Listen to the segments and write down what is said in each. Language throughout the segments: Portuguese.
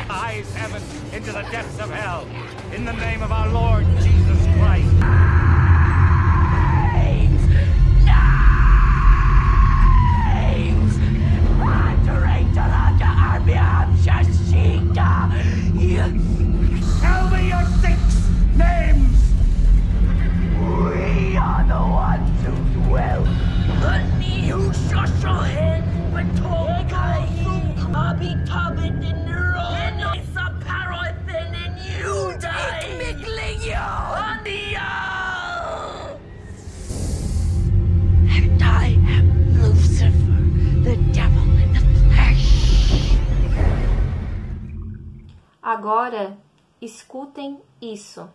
Eyes heaven into the depths of hell. In the name of our Lord Jesus Christ. Tell me your 6 names! We are the ones who dwell beneath Shoshohen, Betokai, Abitabit in Rome, Saparothin in Udai, and I am Lucifer, the devil in the flesh. Agora, escutem isso.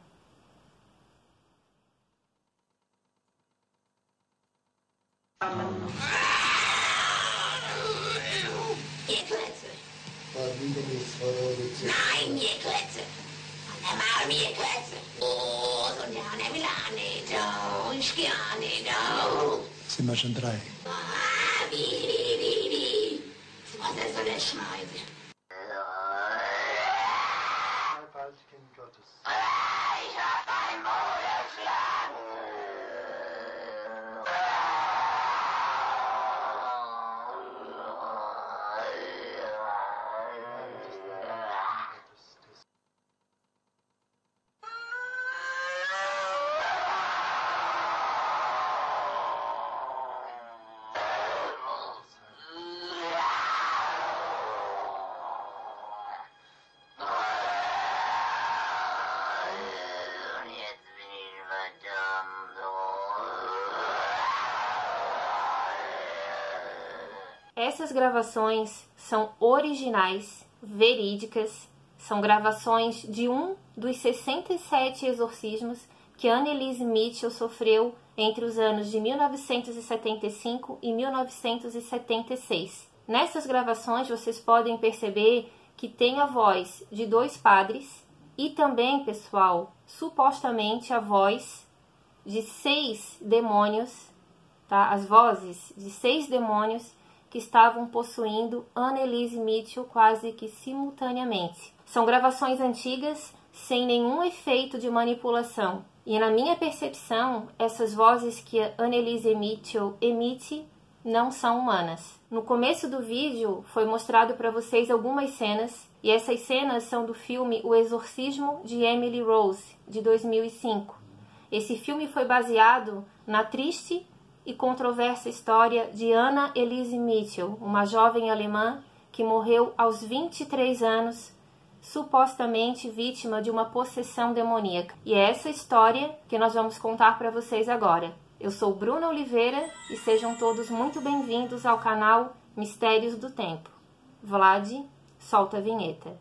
Nein, je kletsen. Van hem arm je kletsen. Oh, zo'n jaan heb je daar niet. Oh, een schiaan niet. Oh. Sind wir schon 3? Ah, wie. Was ist so eine Schneide? Kind Gottes. Ich hab ein Maul erschlagen. Essas gravações são originais, verídicas, são gravações de um dos 67 exorcismos que Anneliese Mitchell sofreu entre os anos de 1975 e 1976. Nessas gravações vocês podem perceber que tem a voz de 2 padres e também, pessoal, supostamente a voz de 6 demônios, tá? As vozes de 6 demônios que estavam possuindo Anneliese Mitchell quase que simultaneamente. São gravações antigas, sem nenhum efeito de manipulação. E na minha percepção, essas vozes que a Anneliese Mitchell emite não são humanas. No começo do vídeo foi mostrado para vocês algumas cenas, e essas cenas são do filme O Exorcismo de Emily Rose, de 2005. Esse filme foi baseado na triste e controversa história de Anneliese Mitchell, uma jovem alemã que morreu aos 23 anos, supostamente vítima de uma possessão demoníaca. E é essa história que nós vamos contar para vocês agora. Eu sou Bruna Oliveira e sejam todos muito bem-vindos ao canal Mistérios do Tempo. Vlad, solta a vinheta.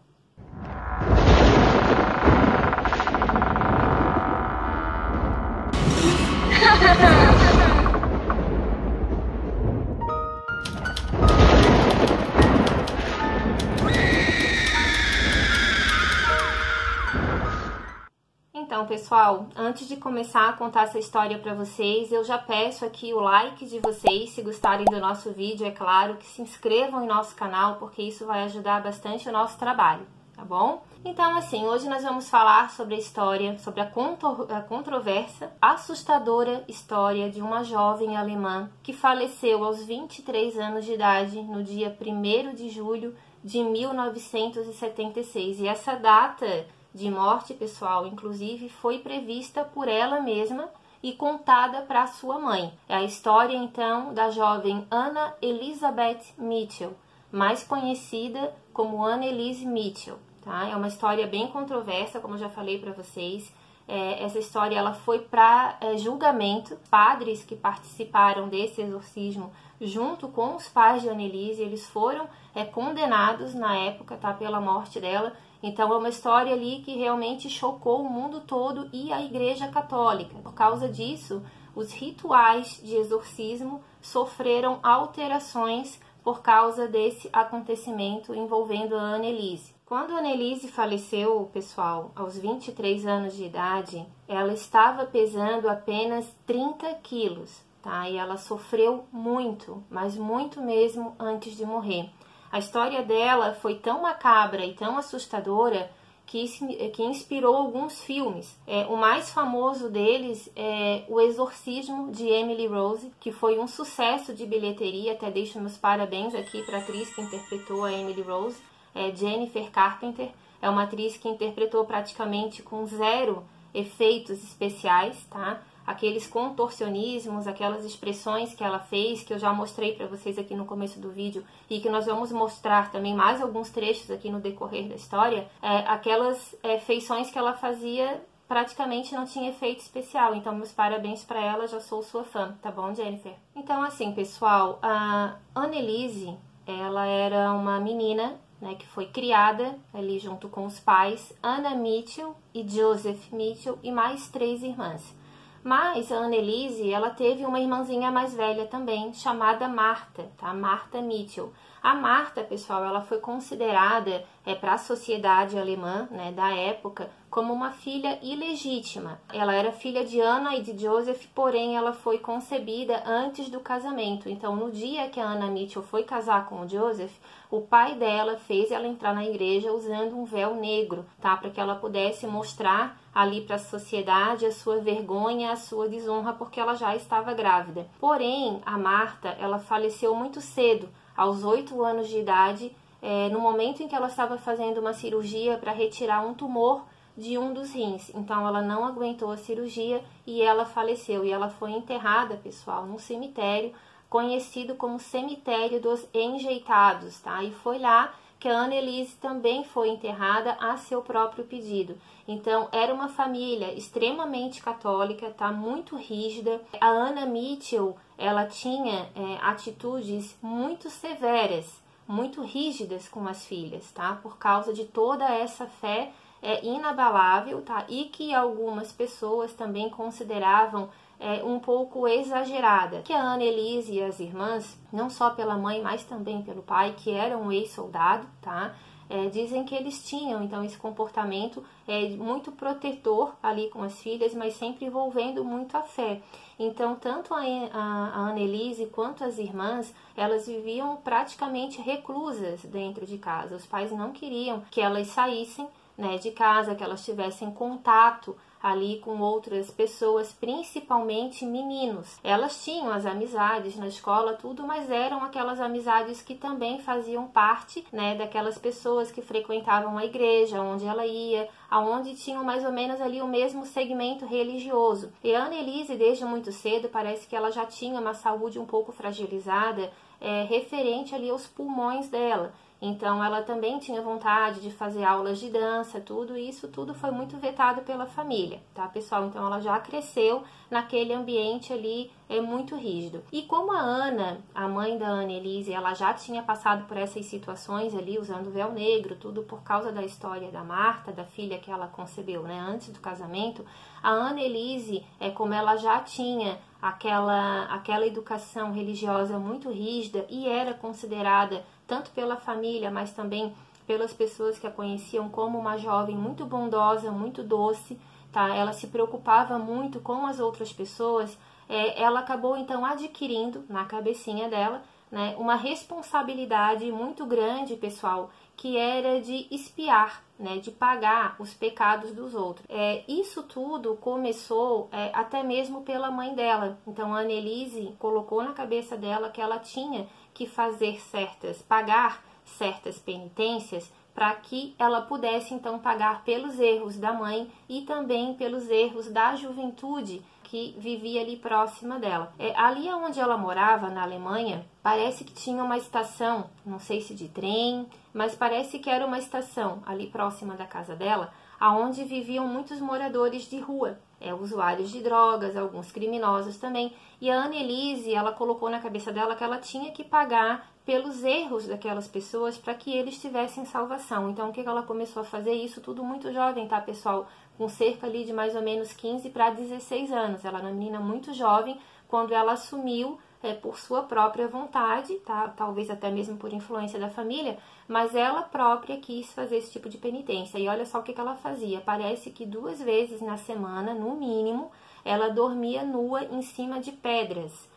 Então, pessoal, antes de começar a contar essa história para vocês, eu já peço aqui o like de vocês, se gostarem do nosso vídeo, é claro, que se inscrevam em nosso canal, porque isso vai ajudar bastante o nosso trabalho, tá bom? Então, assim, hoje nós vamos falar sobre a história, sobre a controversa, assustadora história de uma jovem alemã que faleceu aos 23 anos de idade, no dia 1º de julho de 1976. E essa data de morte, pessoal, inclusive, foi prevista por ela mesma e contada para sua mãe. É a história, então, da jovem Anna Elisabeth Mitchell, mais conhecida como Anneliese Mitchell. Tá? É uma história bem controversa, como eu já falei para vocês. Essa história ela foi para julgamento. Padres que participaram desse exorcismo junto com os pais de Anneliese, eles foram condenados na época, tá, pela morte dela. Então é uma história ali que realmente chocou o mundo todo e a Igreja Católica. Por causa disso, os rituais de exorcismo sofreram alterações por causa desse acontecimento envolvendo a Anneliese. Quando a Anneliese faleceu, pessoal, aos 23 anos de idade, ela estava pesando apenas 30 quilos, tá? E ela sofreu muito, mas muito mesmo antes de morrer. A história dela foi tão macabra e tão assustadora que inspirou alguns filmes. O mais famoso deles é O Exorcismo de Emily Rose, que foi um sucesso de bilheteria. Até deixo meus parabéns aqui para a atriz que interpretou a Emily Rose, Jennifer Carpenter. É uma atriz que interpretou praticamente com 0 efeitos especiais, tá? Aqueles contorcionismos, aquelas expressões que ela fez, que eu já mostrei para vocês aqui no começo do vídeo e que nós vamos mostrar também mais alguns trechos aqui no decorrer da história, aquelas feições que ela fazia praticamente não tinha efeito especial. Então, meus parabéns para ela, já sou sua fã, tá bom, Jennifer? Então, assim, pessoal, a Anneliese, ela era uma menina, né, que foi criada ali junto com os pais, Anna Mitchell e Joseph Mitchell, e mais 3 irmãs. Mas a Anneliese, ela teve uma irmãzinha mais velha também, chamada Martha, tá? Martha Mitchell. A Martha, pessoal, ela foi considerada para a sociedade alemã, né, da época, como uma filha ilegítima. Ela era filha de Anna e de Joseph, porém ela foi concebida antes do casamento. Então, no dia que a Anna Mitchell foi casar com o Joseph, o pai dela fez ela entrar na igreja usando um véu negro, tá? Para que ela pudesse mostrar ali para a sociedade a sua vergonha, a sua desonra, porque ela já estava grávida. Porém, a Martha, ela faleceu muito cedo, aos 8 anos de idade, no momento em que ela estava fazendo uma cirurgia para retirar um tumor de um dos rins. Então, ela não aguentou a cirurgia e ela faleceu. E ela foi enterrada, pessoal, num cemitério conhecido como Cemitério dos Enjeitados, tá? E foi lá que a Anneliese também foi enterrada a seu próprio pedido. Então, era uma família extremamente católica, tá? Muito rígida. A Anna Mitchell, ela tinha atitudes muito severas, muito rígidas com as filhas, tá? Por causa de toda essa fé inabalável, tá? E que algumas pessoas também consideravam um pouco exagerada. Que a Anneliese e as irmãs, não só pela mãe, mas também pelo pai, que era um ex-soldado, tá? Dizem que eles tinham, então, esse comportamento muito protetor ali com as filhas, mas sempre envolvendo muito a fé. Então, tanto a Anneliese quanto as irmãs, elas viviam praticamente reclusas dentro de casa. Os pais não queriam que elas saíssem, né, de casa, que elas tivessem contato ali com outras pessoas, principalmente meninos. Elas tinham as amizades na escola, tudo, mas eram aquelas amizades que também faziam parte, né, daquelas pessoas que frequentavam a igreja, onde ela ia, aonde tinham mais ou menos ali o mesmo segmento religioso. E a Anneliese, desde muito cedo, parece que ela já tinha uma saúde um pouco fragilizada, referente ali aos pulmões dela. Então, ela também tinha vontade de fazer aulas de dança, tudo isso, tudo foi muito vetado pela família, tá, pessoal? Então, ela já cresceu naquele ambiente ali muito rígido. E como a Ana, a mãe da Anneliese, ela já tinha passado por essas situações ali, usando véu negro, tudo por causa da história da Martha, da filha que ela concebeu, né, antes do casamento, a Anneliese, como ela já tinha aquela educação religiosa muito rígida e era considerada tanto pela família, mas também pelas pessoas que a conheciam como uma jovem muito bondosa, muito doce, tá? Ela se preocupava muito com as outras pessoas. Ela acabou, então, adquirindo na cabecinha dela, né, uma responsabilidade muito grande, pessoal, que era de espiar, né, de pagar os pecados dos outros. Isso tudo começou até mesmo pela mãe dela. Então, a Anneliese colocou na cabeça dela que ela tinha que pagar certas penitências para que ela pudesse, então, pagar pelos erros da mãe e também pelos erros da juventude que vivia ali próxima dela. Ali onde ela morava, na Alemanha, parece que tinha uma estação, não sei se de trem, mas parece que era uma estação ali próxima da casa dela, aonde viviam muitos moradores de rua, usuários de drogas, alguns criminosos também. E a Anneliese, ela colocou na cabeça dela que ela tinha que pagar pelos erros daquelas pessoas para que eles tivessem salvação. Então, o que ela começou a fazer? Isso tudo muito jovem, tá, pessoal? Com cerca ali de mais ou menos 15 para 16 anos. Ela era uma menina muito jovem quando ela assumiu por sua própria vontade, tá? Talvez até mesmo por influência da família, mas ela própria quis fazer esse tipo de penitência. E olha só o que ela fazia. Parece que 2 vezes na semana, no mínimo, ela dormia nua em cima de pedras,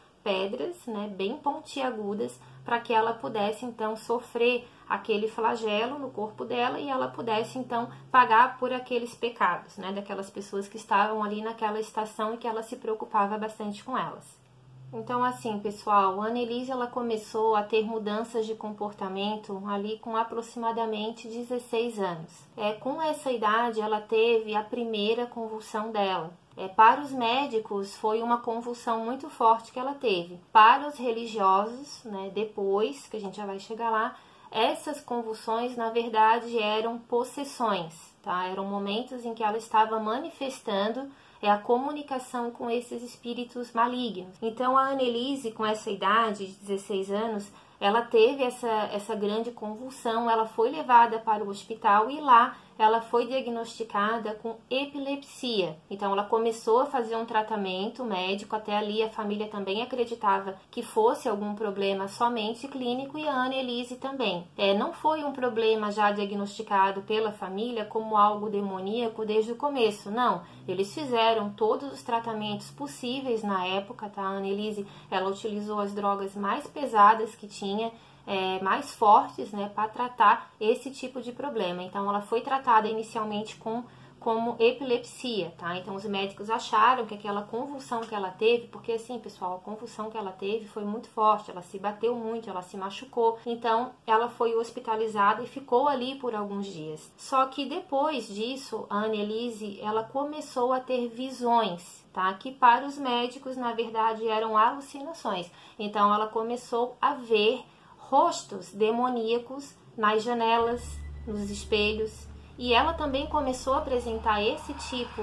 né, bem pontiagudas, para que ela pudesse então sofrer aquele flagelo no corpo dela e ela pudesse então pagar por aqueles pecados, né, daquelas pessoas que estavam ali naquela estação e que ela se preocupava bastante com elas. Então, assim, pessoal, a Anneliese ela começou a ter mudanças de comportamento ali com aproximadamente 16 anos. Com essa idade, ela teve a primeira convulsão dela. Para os médicos, foi uma convulsão muito forte que ela teve. Para os religiosos, né, depois, que a gente já vai chegar lá, essas convulsões, na verdade, eram possessões, tá? Eram momentos em que ela estava manifestando a comunicação com esses espíritos malignos. Então, a Anneliese, com essa idade de 16 anos, ela teve essa grande convulsão, ela foi levada para o hospital e lá ela foi diagnosticada com epilepsia. Então, ela começou a fazer um tratamento médico, até ali a família também acreditava que fosse algum problema somente clínico e a Anneliese também. Não foi um problema já diagnosticado pela família como algo demoníaco desde o começo, não. Eles fizeram todos os tratamentos possíveis na época, tá? A Anneliese, ela utilizou as drogas mais pesadas que tinha, mais fortes, né, para tratar esse tipo de problema. Então, ela foi tratada inicialmente como epilepsia, tá? Então, os médicos acharam que aquela convulsão que ela teve, porque assim, pessoal, a convulsão que ela teve foi muito forte, ela se bateu muito, ela se machucou, então ela foi hospitalizada e ficou ali por alguns dias. Só que depois disso, a Anneliese, ela começou a ter visões, tá? Que para os médicos, na verdade, eram alucinações. Então, ela começou a ver rostos demoníacos nas janelas, nos espelhos, e ela também começou a apresentar esse tipo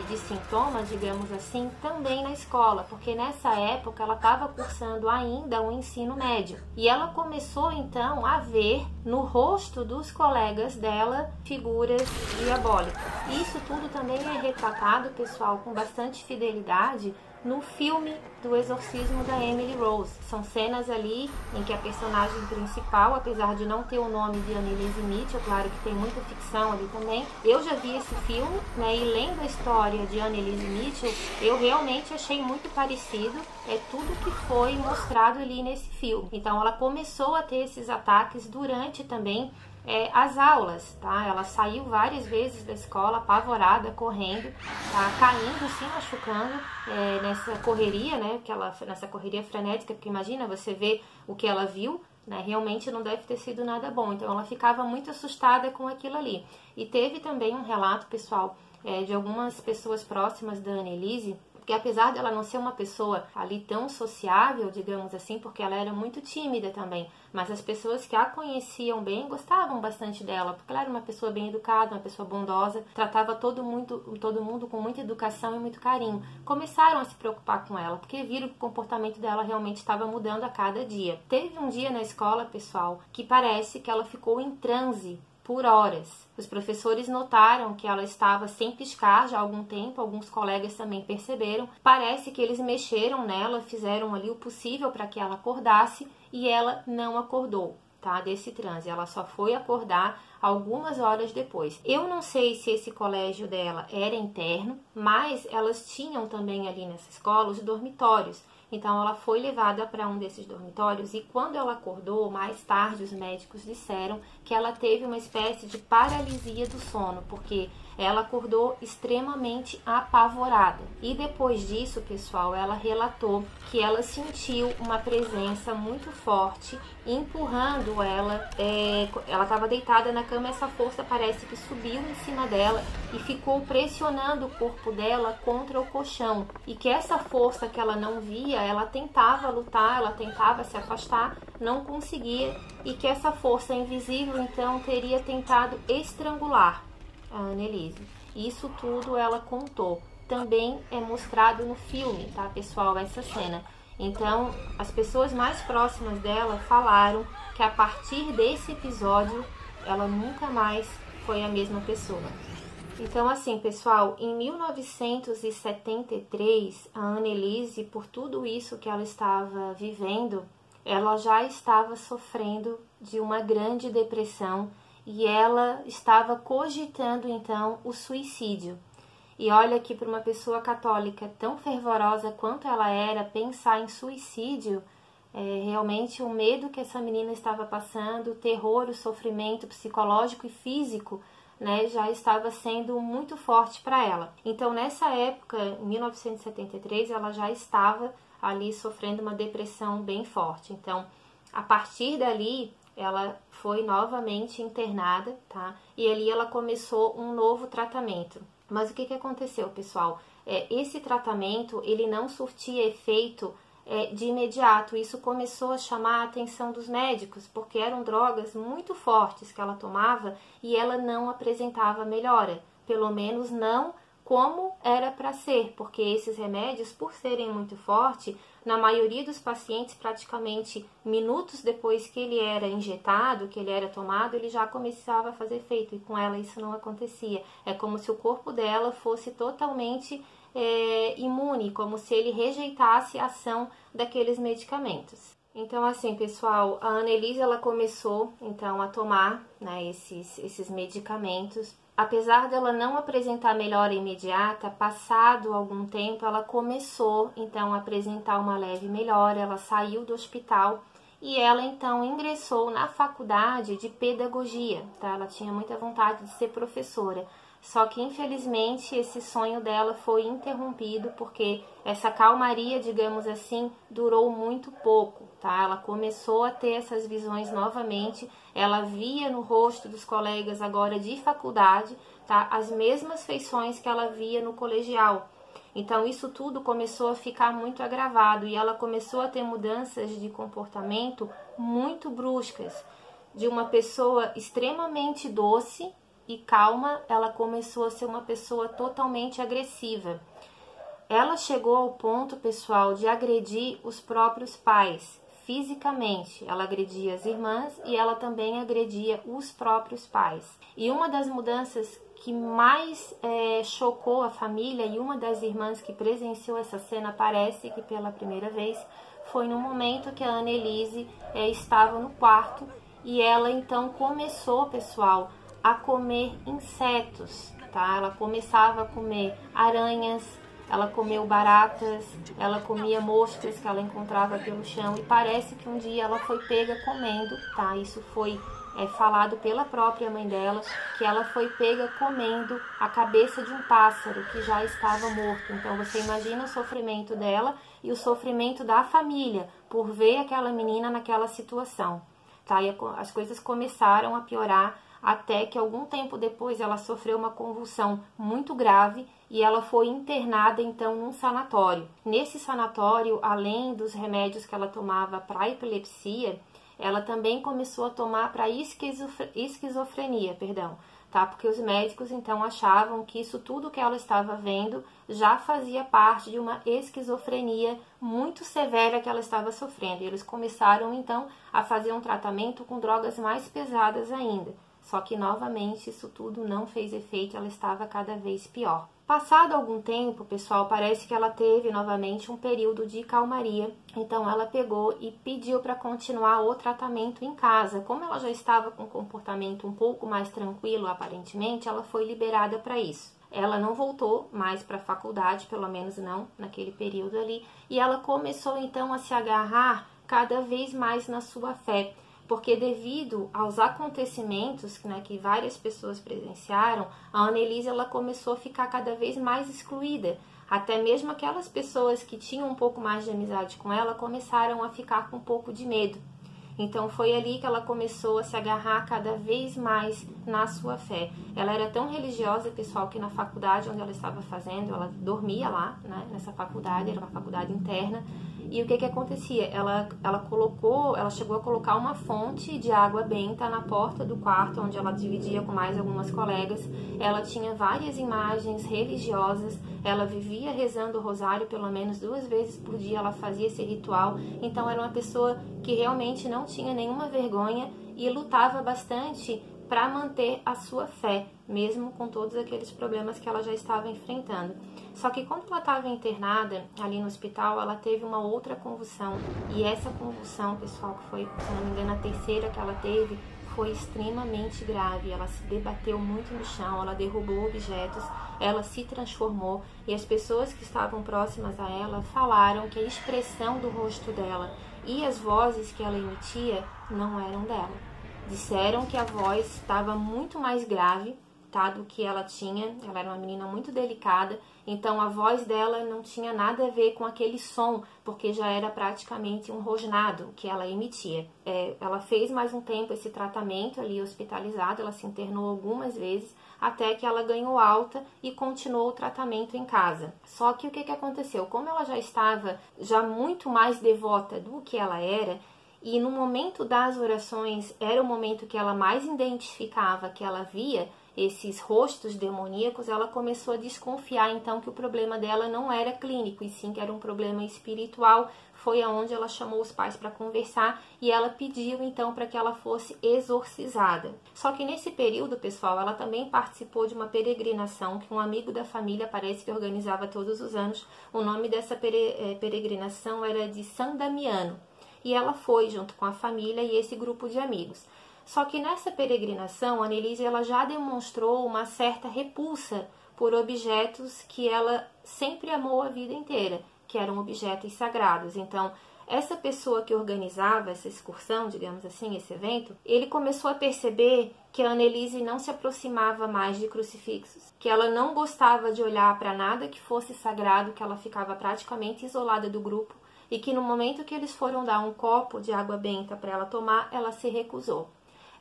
de sintomas, digamos assim, também na escola, porque nessa época ela estava cursando ainda o ensino médio, e ela começou então a ver no rosto dos colegas dela figuras diabólicas. Isso tudo também é retratado, pessoal, com bastante fidelidade no filme do Exorcismo da Emily Rose. São cenas ali em que a personagem principal, apesar de não ter o nome de Anneliese Mitchell, claro que tem muita ficção ali também, eu já vi esse filme, né, e lendo a história de Anneliese Mitchell, eu realmente achei muito parecido, tudo que foi mostrado ali nesse filme. Então ela começou a ter esses ataques durante também as aulas, tá? Ela saiu várias vezes da escola apavorada, correndo, tá? Caindo, se machucando nessa correria, né? Nessa correria frenética, porque imagina, você vê o que ela viu, né? Realmente não deve ter sido nada bom. Então ela ficava muito assustada com aquilo ali. E teve também um relato, pessoal, de algumas pessoas próximas da Anneliese, que apesar dela não ser uma pessoa ali tão sociável, digamos assim, porque ela era muito tímida também, mas as pessoas que a conheciam bem gostavam bastante dela, porque ela era uma pessoa bem educada, uma pessoa bondosa, tratava todo mundo com muita educação e muito carinho. Começaram a se preocupar com ela, porque viram que o comportamento dela realmente estava mudando a cada dia. Teve um dia na escola, pessoal, que parece que ela ficou em transe por horas. Os professores notaram que ela estava sem piscar já há algum tempo, alguns colegas também perceberam. Parece que eles mexeram nela, fizeram ali o possível para que ela acordasse e ela não acordou, tá? Desse transe. Ela só foi acordar algumas horas depois. Eu não sei se esse colégio dela era interno, mas elas tinham também ali nessa escola os dormitórios. Então, ela foi levada para um desses dormitórios e quando ela acordou, mais tarde, os médicos disseram que ela teve uma espécie de paralisia do sono, porque ela acordou extremamente apavorada. E depois disso, pessoal, ela relatou que ela sentiu uma presença muito forte empurrando ela. Ela estava deitada na cama, essa força parece que subiu em cima dela e ficou pressionando o corpo dela contra o colchão. E que essa força que ela não via, ela tentava lutar, ela tentava se afastar, não conseguia. E que essa força invisível, então, teria tentado estrangular a Anneliese. Isso tudo ela contou. Também é mostrado no filme, tá, pessoal, essa cena. Então, as pessoas mais próximas dela falaram que a partir desse episódio, ela nunca mais foi a mesma pessoa. Então, assim, pessoal, em 1973, a Anneliese, por tudo isso que ela estava vivendo, ela já estava sofrendo de uma grande depressão e ela estava cogitando, então, o suicídio. E olha que para uma pessoa católica tão fervorosa quanto ela era, pensar em suicídio Realmente o medo que essa menina estava passando, o terror, o sofrimento psicológico e físico, né, já estava sendo muito forte para ela. Então, nessa época, em 1973, ela já estava ali sofrendo uma depressão bem forte. Então, a partir dali, ela foi novamente internada, tá? E ali ela começou um novo tratamento. Mas o que aconteceu, pessoal? Esse tratamento, ele não surtia efeito de imediato. Isso começou a chamar a atenção dos médicos, porque eram drogas muito fortes que ela tomava e ela não apresentava melhora, pelo menos não como era para ser, porque esses remédios, por serem muito fortes, na maioria dos pacientes, praticamente minutos depois que ele era injetado, que ele era tomado, ele já começava a fazer efeito, e com ela isso não acontecia. É como se o corpo dela fosse totalmente imune, como se ele rejeitasse a ação daqueles medicamentos. Então, assim, pessoal, a Annelise, ela começou, então, a tomar, né, esses medicamentos. Apesar dela não apresentar melhora imediata, passado algum tempo, ela começou, então, a apresentar uma leve melhora. Ela saiu do hospital e ela, então, ingressou na faculdade de pedagogia, tá? Ela tinha muita vontade de ser professora. Só que, infelizmente, esse sonho dela foi interrompido porque essa calmaria, digamos assim, durou muito pouco, tá? Ela começou a ter essas visões novamente, ela via no rosto dos colegas agora de faculdade, tá? As mesmas feições que ela via no colegial. Então, isso tudo começou a ficar muito agravado e ela começou a ter mudanças de comportamento muito bruscas. De uma pessoa extremamente doce e calma, ela começou a ser uma pessoa totalmente agressiva. Ela chegou ao ponto, pessoal, de agredir os próprios pais, fisicamente. Ela agredia as irmãs e ela também agredia os próprios pais. E uma das mudanças que mais chocou a família, e uma das irmãs que presenciou essa cena, parece que pela primeira vez, foi no momento que a Annelise estava no quarto e ela então começou, pessoal, a comer insetos, tá? Ela começava a comer aranhas, ela comeu baratas, ela comia moscas que ela encontrava pelo chão e parece que um dia ela foi pega comendo, tá? Isso foi falado pela própria mãe dela, que ela foi pega comendo a cabeça de um pássaro que já estava morto. Então você imagina o sofrimento dela e o sofrimento da família por ver aquela menina naquela situação, tá? E as coisas começaram a piorar até que algum tempo depois ela sofreu uma convulsão muito grave e ela foi internada então num sanatório. Nesse sanatório, além dos remédios que ela tomava para epilepsia, ela também começou a tomar para esquizofrenia, tá? Porque os médicos então achavam que isso tudo que ela estava vendo já fazia parte de uma esquizofrenia muito severa que ela estava sofrendo. E eles começaram então a fazer um tratamento com drogas mais pesadas ainda. Só que, novamente, isso tudo não fez efeito, ela estava cada vez pior. Passado algum tempo, pessoal, parece que ela teve novamente um período de calmaria. Então, ela pegou e pediu para continuar o tratamento em casa. Como ela já estava com um comportamento um pouco mais tranquilo, aparentemente, ela foi liberada para isso. Ela não voltou mais para a faculdade, pelo menos não naquele período ali. E ela começou, então, a se agarrar cada vez mais na sua fé. Porque devido aos acontecimentos, né, que várias pessoas presenciaram, a Annelise ela começou a ficar cada vez mais excluída. Até mesmo aquelas pessoas que tinham um pouco mais de amizade com ela começaram a ficar com um pouco de medo. Então foi ali que ela começou a se agarrar cada vez mais na sua fé. Ela era tão religiosa, pessoal, que na faculdade onde ela estava fazendo, ela dormia lá, né, nessa faculdade, era uma faculdade interna. E o que acontecia? Ela chegou a colocar uma fonte de água benta na porta do quarto, onde ela dividia com mais algumas colegas. Ela tinha várias imagens religiosas, ela vivia rezando o rosário pelo menos 2 vezes por dia, ela fazia esse ritual. Então era uma pessoa que realmente não tinha nenhuma vergonha e lutava bastante para manter a sua fé, mesmo com todos aqueles problemas que ela já estava enfrentando. Só que quando ela estava internada ali no hospital, ela teve uma outra convulsão. E essa convulsão, pessoal, que foi, se não me engano, a terceira que ela teve, foi extremamente grave. Ela se debateu muito no chão, ela derrubou objetos, ela se transformou. E as pessoas que estavam próximas a ela falaram que a expressão do rosto dela e as vozes que ela emitia não eram dela. Disseram que a voz estava muito mais grave, tá, do que ela tinha. Ela era uma menina muito delicada, então a voz dela não tinha nada a ver com aquele som, porque já era praticamente um rosnado que ela emitia. Ela fez mais um tempo esse tratamento ali hospitalizada, ela se internou algumas vezes, até que ela ganhou alta e continuou o tratamento em casa. Só que o que aconteceu? Como ela já estava muito mais devota do que ela era, e no momento das orações era o momento que ela mais identificava, que ela via esses rostos demoníacos, ela começou a desconfiar então que o problema dela não era clínico, e sim que era um problema espiritual. Foi aonde ela chamou os pais para conversar e ela pediu então para que ela fosse exorcizada. Só que nesse período, pessoal, ela também participou de uma peregrinação que um amigo da família parece que organizava todos os anos. O nome dessa peregrinação era de San Damiano. E ela foi junto com a família e esse grupo de amigos. Só que nessa peregrinação, a Annelise ela já demonstrou uma certa repulsa por objetos que ela sempre amou a vida inteira, que eram objetos sagrados. Então, essa pessoa que organizava essa excursão, digamos assim, esse evento, ele começou a perceber que a Annelise não se aproximava mais de crucifixos, que ela não gostava de olhar para nada que fosse sagrado, que ela ficava praticamente isolada do grupo, e que no momento que eles foram dar um copo de água benta para ela tomar, ela se recusou.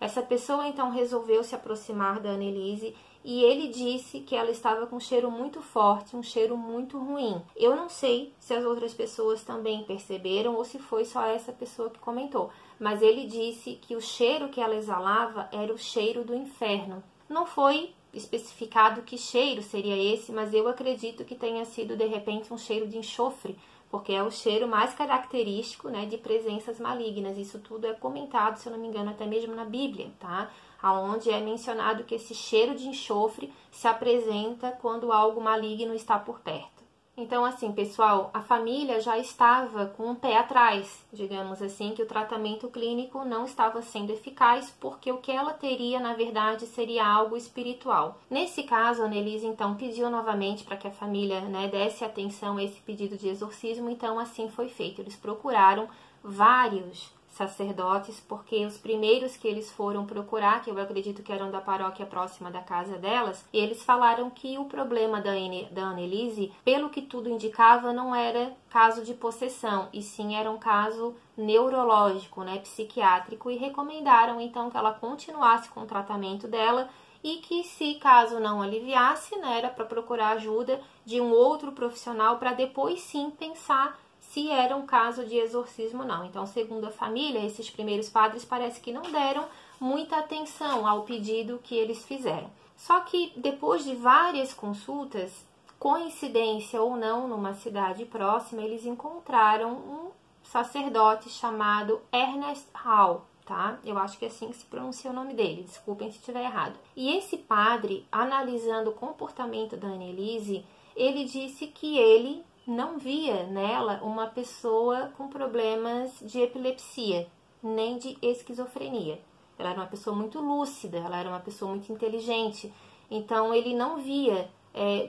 Essa pessoa então resolveu se aproximar da Annelise e ele disse que ela estava com um cheiro muito forte, um cheiro muito ruim. Eu não sei se as outras pessoas também perceberam ou se foi só essa pessoa que comentou, mas ele disse que o cheiro que ela exalava era o cheiro do inferno. Não foi especificado que cheiro seria esse, mas eu acredito que tenha sido de repente um cheiro de enxofre, porque é o cheiro mais característico, né, de presenças malignas. Isso tudo é comentado, se eu não me engano, até mesmo na Bíblia, tá? Onde é mencionado que esse cheiro de enxofre se apresenta quando algo maligno está por perto. Então, assim, pessoal, a família já estava com um pé atrás, digamos assim, que o tratamento clínico não estava sendo eficaz, porque o que ela teria, na verdade, seria algo espiritual. Nesse caso, a Annelise, então, pediu novamente para que a família, né, desse atenção a esse pedido de exorcismo, então assim foi feito. Eles procuraram vários sacerdotes, porque os primeiros que eles foram procurar, que eu acredito que eram da paróquia próxima da casa delas, eles falaram que o problema da Annelise, pelo que tudo indicava, não era caso de possessão, e sim era um caso neurológico, né, psiquiátrico, e recomendaram então que ela continuasse com o tratamento dela e que, se caso não aliviasse, né, era para procurar ajuda de um outro profissional para depois sim pensar se era um caso de exorcismo ou não. Então, segundo a família, esses primeiros padres parece que não deram muita atenção ao pedido que eles fizeram. Só que depois de várias consultas, coincidência ou não, numa cidade próxima, eles encontraram um sacerdote chamado Ernest Hall, tá? Eu acho que é assim que se pronuncia o nome dele, desculpem se estiver errado. E esse padre, analisando o comportamento da Annelise, ele disse que ele não via nela uma pessoa com problemas de epilepsia, nem de esquizofrenia. Ela era uma pessoa muito lúcida, ela era uma pessoa muito inteligente. Então, ele não via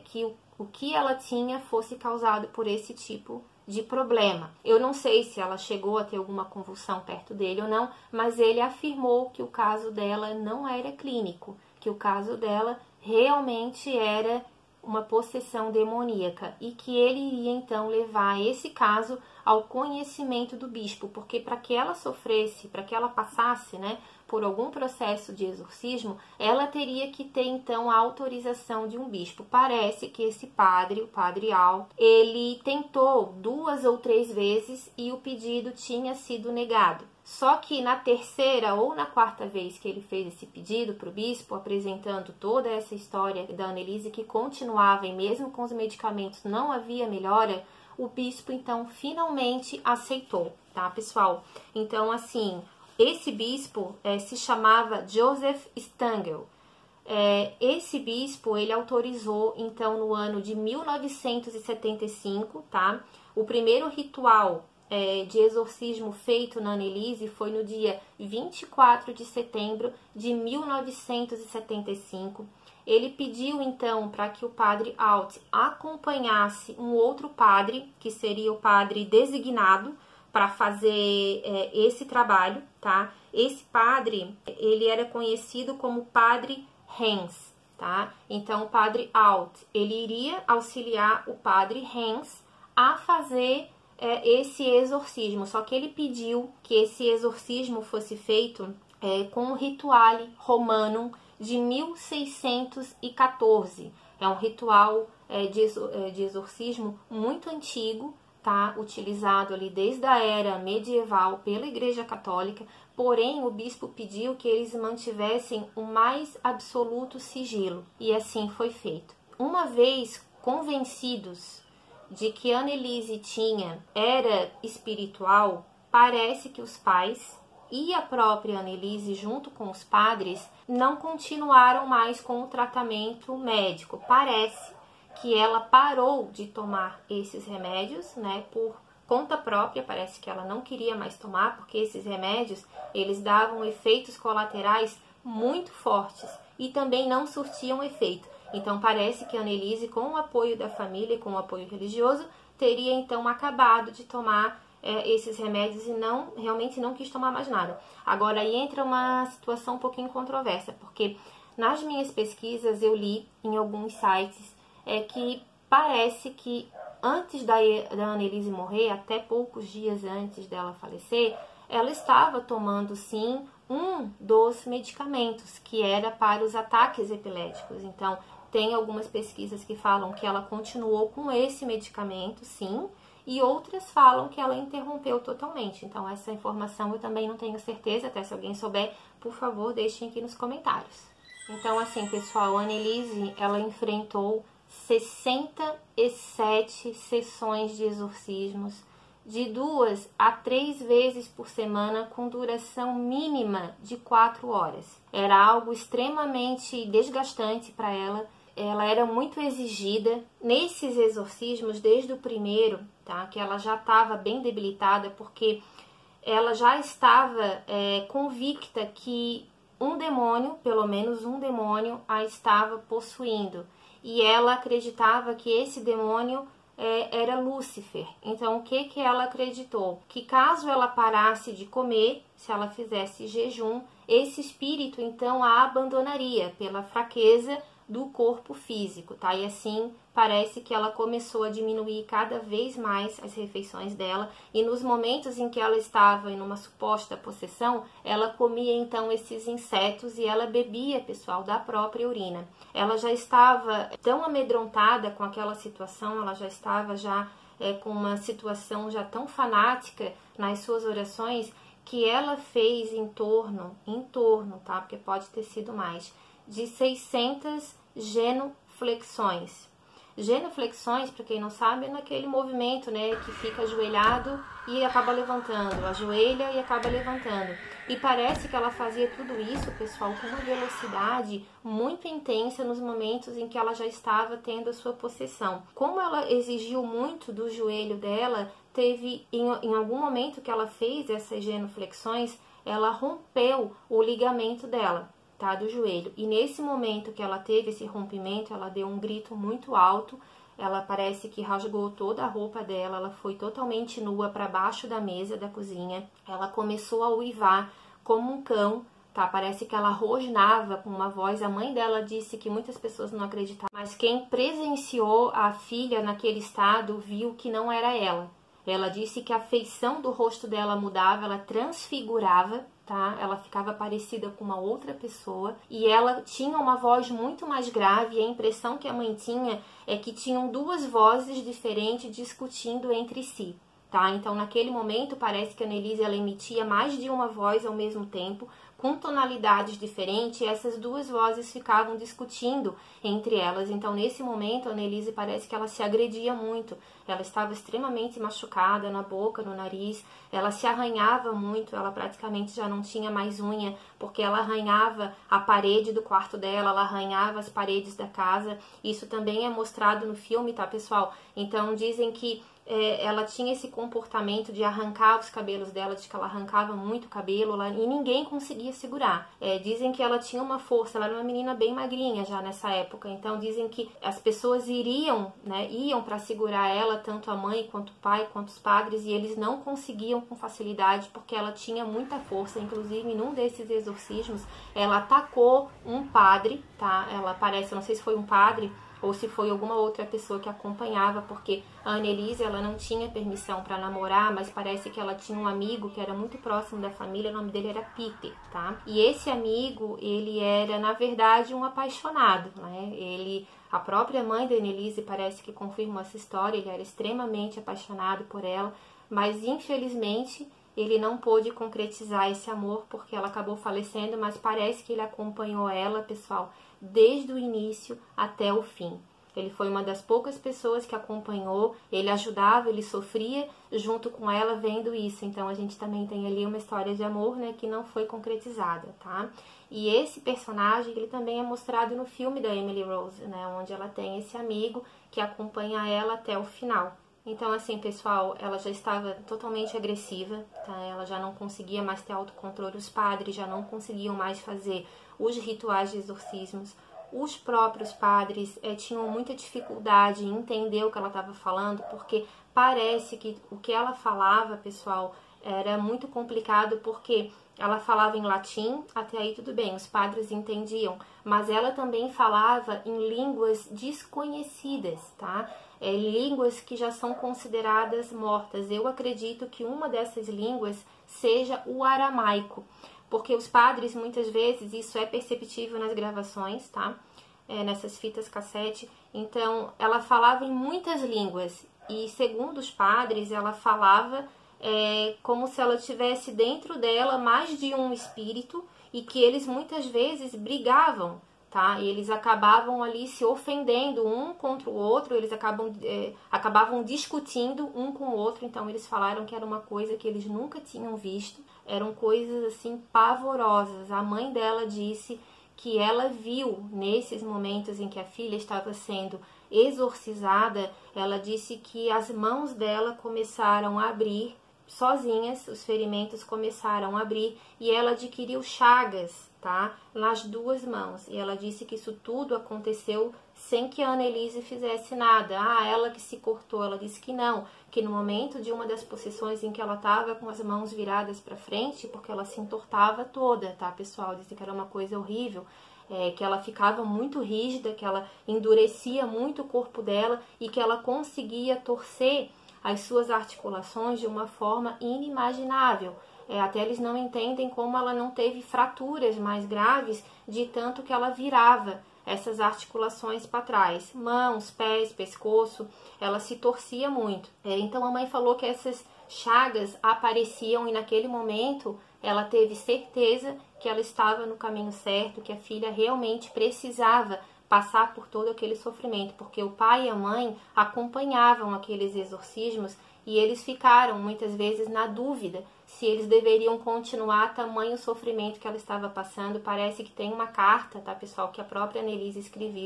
que o que ela tinha fosse causado por esse tipo de problema. Eu não sei se ela chegou a ter alguma convulsão perto dele ou não, mas ele afirmou que o caso dela não era clínico, que o caso dela realmente era uma possessão demoníaca e que ele iria então levar esse caso ao conhecimento do bispo, porque para que ela sofresse, para que ela passasse, né, por algum processo de exorcismo, ela teria que ter então a autorização de um bispo. Parece que esse padre, o padre Al, ele tentou 2 ou 3 vezes e o pedido tinha sido negado. Só que na terceira ou na quarta vez que ele fez esse pedido para o bispo, apresentando toda essa história da Annelise que continuava e mesmo com os medicamentos não havia melhora, o bispo então finalmente aceitou, tá, pessoal? Então, assim, esse bispo se chamava Joseph Stangl. Esse bispo, ele autorizou então no ano de 1975, tá? O primeiro ritual de exorcismo feito na Annelise foi no dia 24 de setembro de 1975. Ele pediu então para que o padre Alt acompanhasse um outro padre, que seria o padre designado, para fazer esse trabalho, tá? Esse padre, ele era conhecido como Padre Hans, tá? Então, o Padre Alt, ele iria auxiliar o Padre Hans a fazer esse exorcismo, só que ele pediu que esse exorcismo fosse feito com o Rituale Romanum de 1614. É um ritual de exorcismo muito antigo, tá? Utilizado ali desde a era medieval pela Igreja Católica, porém o bispo pediu que eles mantivessem o mais absoluto sigilo, e assim foi feito. Uma vez convencidos de que Anneliese era espiritual, parece que os pais e a própria Anneliese, junto com os padres, não continuaram mais com o tratamento médico. Parece que ela parou de tomar esses remédios, né, por conta própria. Parece que ela não queria mais tomar, porque esses remédios, eles davam efeitos colaterais muito fortes e também não surtiam efeito. Então, parece que a Anneliese, com o apoio da família e com o apoio religioso, teria então acabado de tomar esses remédios e realmente não quis tomar mais nada. Agora, aí entra uma situação um pouquinho controversa, porque nas minhas pesquisas eu li em alguns sites que parece que antes da Anneliese morrer, até poucos dias antes dela falecer, ela estava tomando sim um dos medicamentos que era para os ataques epiléticos. Então, tem algumas pesquisas que falam que ela continuou com esse medicamento, sim, e outras falam que ela interrompeu totalmente. Então, essa informação eu também não tenho certeza, até se alguém souber, por favor, deixem aqui nos comentários. Então, assim, pessoal, a Anneliese, ela enfrentou 67 sessões de exorcismos, de 2 a 3 vezes por semana, com duração mínima de 4 horas. Era algo extremamente desgastante para ela. Ela era muito exigida nesses exorcismos, desde o primeiro, tá? Que ela já estava bem debilitada, porque ela já estava convicta que um demônio, pelo menos um demônio, a estava possuindo. E ela acreditava que esse demônio era Lúcifer. Então, o que ela acreditou? Que caso ela parasse de comer, se ela fizesse jejum, esse espírito, então, a abandonaria pela fraqueza do corpo físico, tá? E assim, parece que ela começou a diminuir cada vez mais as refeições dela, e nos momentos em que ela estava em uma suposta possessão, ela comia então esses insetos e ela bebia, pessoal, da própria urina. Ela já estava tão amedrontada com aquela situação, ela já estava com uma situação já tão fanática nas suas orações, que ela fez em torno, tá? Porque pode ter sido mais, de 600 genuflexões. Genuflexões, para quem não sabe, é naquele movimento, né, que fica ajoelhado e acaba levantando, ajoelha e acaba levantando. E parece que ela fazia tudo isso, pessoal, com uma velocidade muito intensa nos momentos em que ela já estava tendo a sua possessão. Como ela exigiu muito do joelho dela, teve em algum momento que ela fez essas genuflexões, ela rompeu o ligamento dela, tá, do joelho. E nesse momento que ela teve esse rompimento, ela deu um grito muito alto. Ela parece que rasgou toda a roupa dela, ela foi totalmente nua para baixo da mesa da cozinha. Ela começou a uivar como um cão, tá? Parece que ela rosnava com uma voz. A mãe dela disse que muitas pessoas não acreditavam, mas quem presenciou a filha naquele estado viu que não era ela. Ela disse que a feição do rosto dela mudava, ela transfigurava, tá? Ela ficava parecida com uma outra pessoa e ela tinha uma voz muito mais grave. E a impressão que a mãe tinha é que tinham duas vozes diferentes discutindo entre si, tá? Então, naquele momento, parece que a Anneliese ela emitia mais de uma voz ao mesmo tempo, com tonalidades diferentes, e essas duas vozes ficavam discutindo entre elas. Então, nesse momento, a Anneliese parece que ela se agredia muito. Ela estava extremamente machucada na boca, no nariz, ela se arranhava muito, ela praticamente já não tinha mais unha, porque ela arranhava a parede do quarto dela, ela arranhava as paredes da casa. Isso também é mostrado no filme, tá, pessoal? Então, dizem que ela tinha esse comportamento de arrancar os cabelos dela, de que ela arrancava muito cabelo e ninguém conseguia segurar. Dizem que ela tinha uma força, ela era uma menina bem magrinha já nessa época, então dizem que as pessoas iam para segurar ela, tanto a mãe quanto o pai, quanto os padres, e eles não conseguiam com facilidade porque ela tinha muita força. Inclusive, num desses exorcismos, ela atacou um padre, tá? Ela parece, não sei se foi um padre ou se foi alguma outra pessoa que acompanhava, porque a Anneliese, ela não tinha permissão para namorar, mas parece que ela tinha um amigo que era muito próximo da família, o nome dele era Peter, tá? E esse amigo, ele era, na verdade, um apaixonado, né? A própria mãe da Anneliese parece que confirmou essa história, ele era extremamente apaixonado por ela, mas infelizmente ele não pôde concretizar esse amor porque ela acabou falecendo, mas parece que ele acompanhou ela, pessoal, desde o início até o fim. Ele foi uma das poucas pessoas que acompanhou, ele ajudava, ele sofria junto com ela vendo isso. Então a gente também tem ali uma história de amor, né, que não foi concretizada, tá? E esse personagem, ele também é mostrado no filme da Emily Rose, né, onde ela tem esse amigo que acompanha ela até o final. Então, assim, pessoal, ela já estava totalmente agressiva, tá? Ela já não conseguia mais ter autocontrole, os padres já não conseguiam mais fazer os rituais de exorcismos. Os próprios padres tinham muita dificuldade em entender o que ela estava falando, porque parece que o que ela falava, pessoal, era muito complicado, porque ela falava em latim, até aí tudo bem, os padres entendiam, mas ela também falava em línguas desconhecidas, tá? Línguas que já são consideradas mortas. Eu acredito que uma dessas línguas seja o aramaico, porque os padres, muitas vezes, isso é perceptível nas gravações, tá? Nessas fitas cassete. Então, ela falava em muitas línguas e, segundo os padres, ela falava como se ela tivesse dentro dela mais de um espírito e que eles muitas vezes brigavam, tá? E eles acabavam ali se ofendendo um contra o outro, eles acabavam discutindo um com o outro. Então eles falaram que era uma coisa que eles nunca tinham visto, eram coisas assim pavorosas. A mãe dela disse que ela viu nesses momentos em que a filha estava sendo exorcizada, ela disse que as mãos dela começaram a abrir sozinhas, os ferimentos começaram a abrir e ela adquiriu chagas, tá? Nas duas mãos. E ela disse que isso tudo aconteceu sem que a Anneliese fizesse nada. Ela que se cortou. Ela disse que não, que no momento de uma das possessões em que ela estava com as mãos viradas para frente, porque ela se entortava toda, tá, pessoal? Disse que era uma coisa horrível. Que ela ficava muito rígida, que ela endurecia muito o corpo dela e que ela conseguia torcer as suas articulações de uma forma inimaginável. Até eles não entendem como ela não teve fraturas mais graves de tanto que ela virava essas articulações para trás. Mãos, pés, pescoço, ela se torcia muito. Então a mãe falou que essas chagas apareciam e naquele momento ela teve certeza que ela estava no caminho certo, que a filha realmente precisava passar por todo aquele sofrimento, porque o pai e a mãe acompanhavam aqueles exorcismos e eles ficaram muitas vezes na dúvida se eles deveriam continuar tamanho sofrimento que ela estava passando. Parece que tem uma carta, tá, pessoal, que a própria Anneliese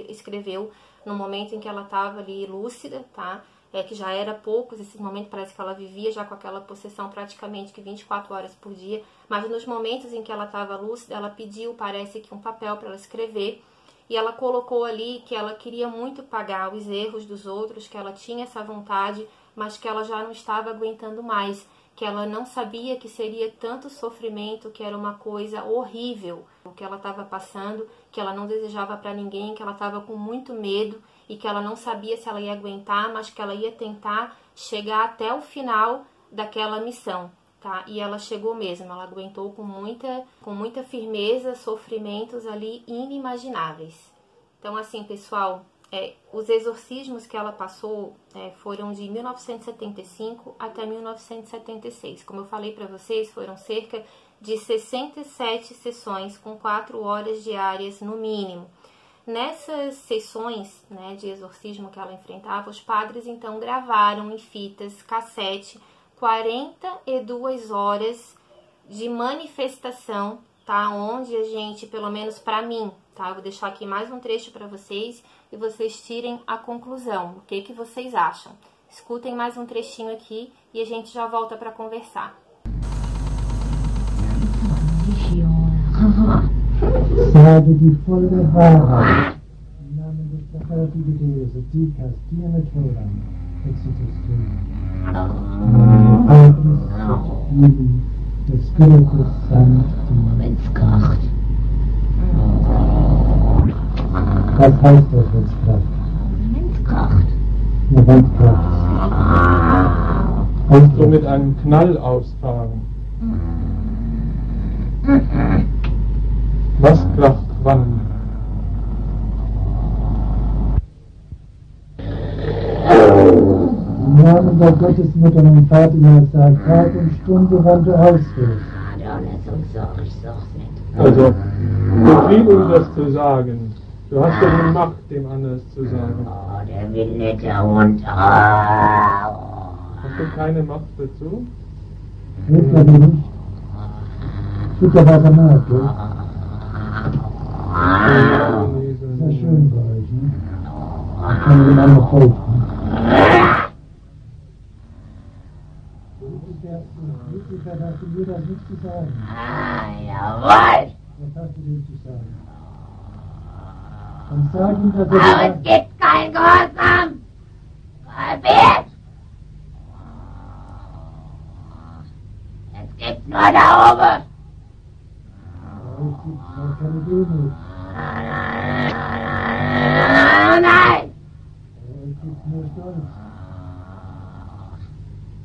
escreveu no momento em que ela estava ali lúcida, tá? Que já era poucos esses momentos, parece que ela vivia já com aquela possessão praticamente que 24 horas por dia, mas nos momentos em que ela estava lúcida, ela pediu, parece que um papel para ela escrever, e ela colocou ali que ela queria muito pagar os erros dos outros, que ela tinha essa vontade, mas que ela já não estava aguentando mais, que ela não sabia que seria tanto sofrimento, que era uma coisa horrível o que ela estava passando, que ela não desejava para ninguém, que ela estava com muito medo e que ela não sabia se ela ia aguentar, mas que ela ia tentar chegar até o final daquela missão. Tá? E ela chegou mesmo, ela aguentou com muita firmeza sofrimentos ali inimagináveis. Então, assim, pessoal, os exorcismos que ela passou foram de 1975 até 1976. Como eu falei para vocês, foram cerca de 67 sessões com 4 horas diárias no mínimo. Nessas sessões, né, de exorcismo que ela enfrentava, os padres então gravaram em fitas cassete 42 horas de manifestação, tá? Onde a gente, pelo menos para mim, tá? Eu vou deixar aqui mais um trecho para vocês e vocês tirem a conclusão. O que vocês acham? Escutem mais um trechinho aqui e a gente já volta para conversar. Sage die volle Wahrheit. Im Namen des dreifaltigen Deus, Dikas, Diana Toran, Exitus Dei. Patris et Filii et Spiritus Sancti. Was heißt das, Wenzkraft? Ja, Wenzkraft. Kannst du mit einem Knall ausfahren? Lastkraft wann? Im Namen der Gottesmutter und Fatima sagt Tag und Stunde, wann du ausführst. Also, Befehlung das zu sagen. Du hast ja die Macht, dem anders zu sagen. Oh, der will nicht herunter. Hast du keine Macht dazu? Hilft ja nicht. Tut ja weiter nach, gell? Sehr schön bei euch, ne? Ich kann einander folgen. Lucifer hast du mir das nicht zu sagen. Jawohl. Was hast du dem zu sagen? Dann sag ihm, dass Aber es gibt kein Gehorsam. Verbiet. Es gibt nur da oben. bei euch gibt es auch keine Demut. Nein. Bei euch gibt es nur Stolz.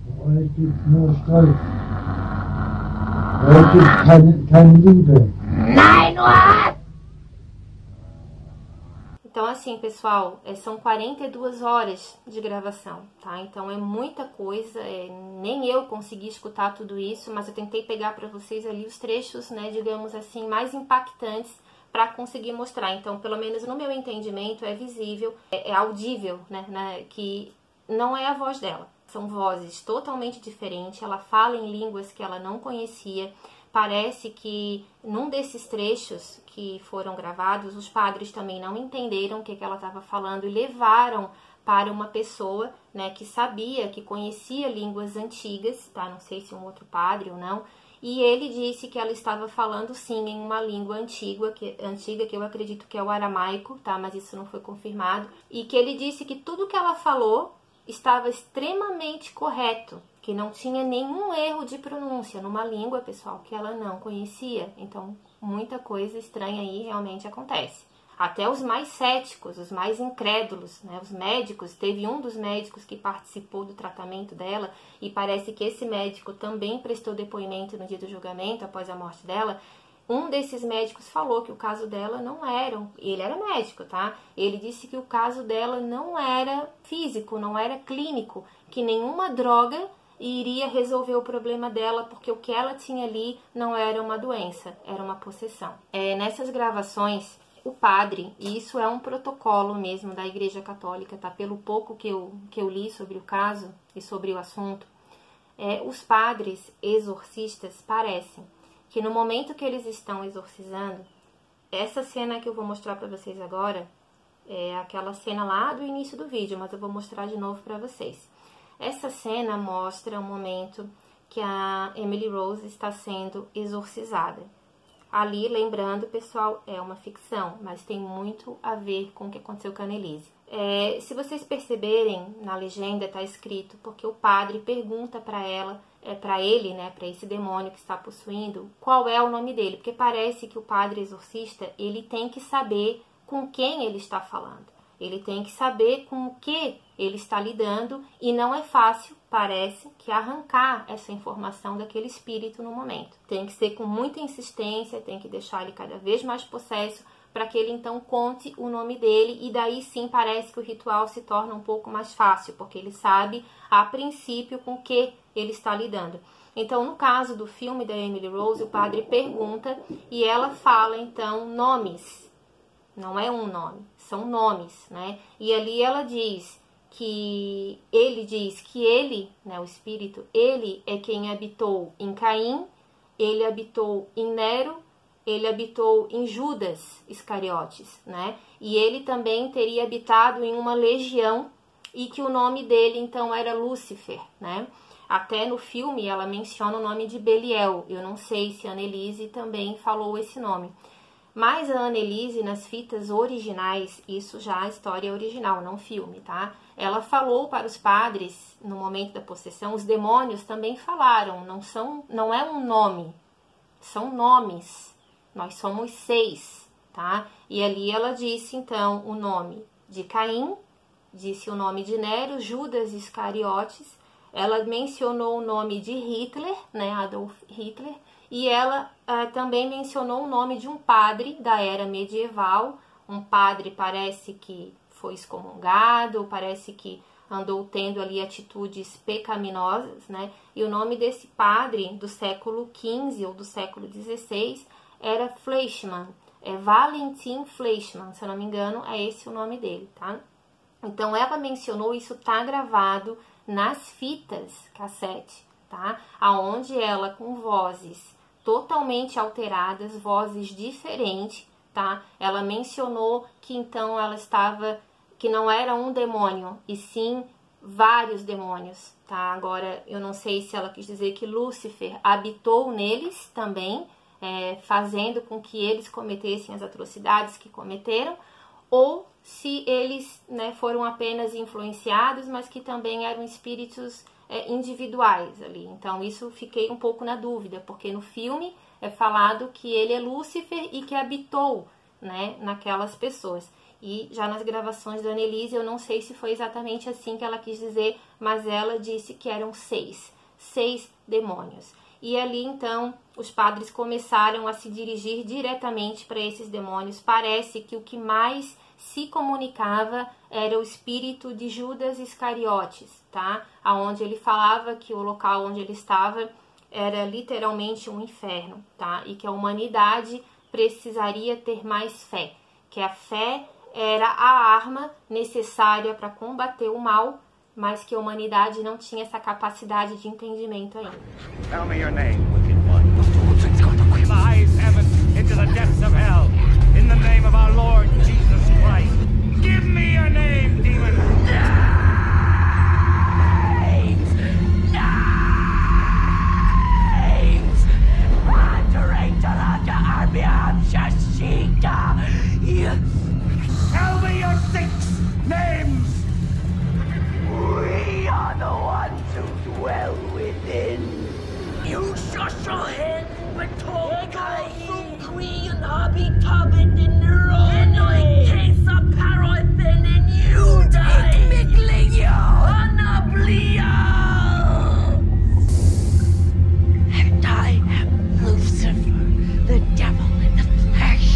Bei euch gibt es nur Stolz. Bei euch gibt es keine Liebe. Nein, nur Hass. Então, assim, pessoal, são 42 horas de gravação, tá? Então, é muita coisa, nem eu consegui escutar tudo isso, mas eu tentei pegar para vocês ali os trechos, né, digamos assim, mais impactantes para conseguir mostrar. Então, pelo menos no meu entendimento, é visível, é audível, né, que não é a voz dela. São vozes totalmente diferentes, ela fala em línguas que ela não conhecia. Parece que num desses trechos que foram gravados, os padres também não entenderam o que ela estava falando e levaram para uma pessoa, né, que sabia, que conhecia línguas antigas, tá? Não sei se um outro padre ou não. E ele disse que ela estava falando sim em uma língua antiga, que eu acredito que é o aramaico, tá? Mas isso não foi confirmado. E que ele disse que tudo que ela falou estava extremamente correto, que não tinha nenhum erro de pronúncia numa língua, pessoal, que ela não conhecia. Então, muita coisa estranha aí realmente acontece. Até os mais céticos, os mais incrédulos, né? Os médicos, teve um dos médicos que participou do tratamento dela e parece que esse médico também prestou depoimento no dia do julgamento, após a morte dela. Um desses médicos falou que o caso dela não era, ele era médico, tá? Ele disse que o caso dela não era físico, não era clínico, que nenhuma droga iria resolver o problema dela, porque o que ela tinha ali não era uma doença, era uma possessão. Nessas gravações, o padre, e isso é um protocolo mesmo da Igreja Católica, tá? Pelo pouco que eu li sobre o caso e sobre o assunto, os padres exorcistas parecem que no momento que eles estão exorcizando, essa cena que eu vou mostrar para vocês agora, é aquela cena lá do início do vídeo, mas eu vou mostrar de novo para vocês. Essa cena mostra o momento que a Emily Rose está sendo exorcizada. Ali, lembrando, pessoal, é uma ficção, mas tem muito a ver com o que aconteceu com a Annelise. Se vocês perceberem, na legenda está escrito, porque o padre pergunta para ela, para ele, né, para esse demônio que está possuindo, qual é o nome dele, porque parece que o padre exorcista, ele tem que saber com quem ele está falando, ele tem que saber com o que ele está lidando, e não é fácil, parece, que arrancar essa informação daquele espírito no momento. Tem que ser com muita insistência, tem que deixar ele cada vez mais possesso, para que ele então conte o nome dele, e daí sim parece que o ritual se torna um pouco mais fácil, porque ele sabe a princípio com o que ele está lidando. Então, no caso do filme da Emily Rose, o padre pergunta e ela fala então nomes, não é um nome, são nomes, né? E ali ela diz que ele, né, o espírito, ele é quem habitou em Caim, ele habitou em Nero, ele habitou em Judas Iscariotes, né? E ele também teria habitado em uma legião e que o nome dele então era Lúcifer, né? Até no filme ela menciona o nome de Beliel. Eu não sei se a Anneliese também falou esse nome. Mas a Anneliese, nas fitas originais, isso já é a história original, não filme, tá? Ela falou para os padres, no momento da possessão, os demônios também falaram, não é um nome, são nomes. Nós somos 6, tá? E ali ela disse, então, o nome de Caim, disse o nome de Nero, Judas Iscariotes, ela mencionou o nome de Hitler, né, Adolf Hitler, e ela também mencionou o nome de um padre da era medieval, um padre parece que foi excomungado, parece que andou tendo ali atitudes pecaminosas, né, e o nome desse padre do século XV ou do século XVI era Fleischmann, Valentin Fleischmann, se eu não me engano, é esse o nome dele, tá? Então ela mencionou, isso tá gravado nas fitas cassete, tá? Aonde ela, com vozes totalmente alteradas, vozes diferentes, tá? Ela mencionou que então ela estava, que não era um demônio, e sim vários demônios, tá? Agora, eu não sei se ela quis dizer que Lúcifer habitou neles também, fazendo com que eles cometessem as atrocidades que cometeram, ou se eles, né, foram apenas influenciados, mas que também eram espíritos individuais ali. Então, isso fiquei um pouco na dúvida, porque no filme é falado que ele é Lúcifer e que habitou, né, naquelas pessoas. E já nas gravações da Anneliese, eu não sei se foi exatamente assim que ela quis dizer, mas ela disse que eram 6 demônios. E ali, então, os padres começaram a se dirigir diretamente para esses demônios. Parece que o que mais se comunicava era o espírito de Judas Iscariotes, tá? Aonde ele falava que o local onde ele estava era literalmente um inferno, tá? E que a humanidade precisaria ter mais fé, que a fé era a arma necessária para combater o mal, mas que a humanidade não tinha essa capacidade de entendimento ainda. Tell me your name, wicked one. In the highest heaven, into the depths of hell, in the name of our Lord Jesus Christ. Give me your name, demon! Names! Mandarata Arbiam Shashika! Tell me your 6 names! We are the ones who dwell within. You shushahin, Batokai, Queen Habitavid in Roni, Tesa Parothin in Yuda, Miglio, Anablio. And I am Lucifer, the devil in the flesh.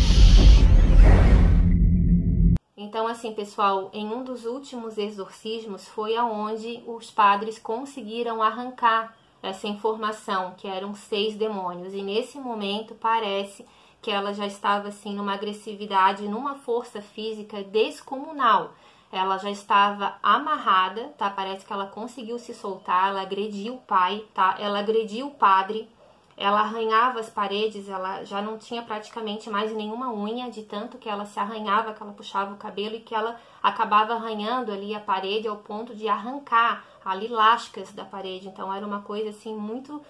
Então, assim, pessoal, em um dos últimos exorcismos foi aonde os padres conseguiram arrancar essa informação, que eram 6 demônios. E nesse momento parece que ela já estava, assim, numa agressividade, numa força física descomunal. Ela já estava amarrada, tá? Parece que ela conseguiu se soltar, ela agrediu o pai, tá? Ela agrediu o padre. Ela arranhava as paredes, ela já não tinha praticamente mais nenhuma unha, de tanto que ela se arranhava, que ela puxava o cabelo e que ela acabava arranhando ali a parede ao ponto de arrancar ali lascas da parede. Então era uma coisa assim muito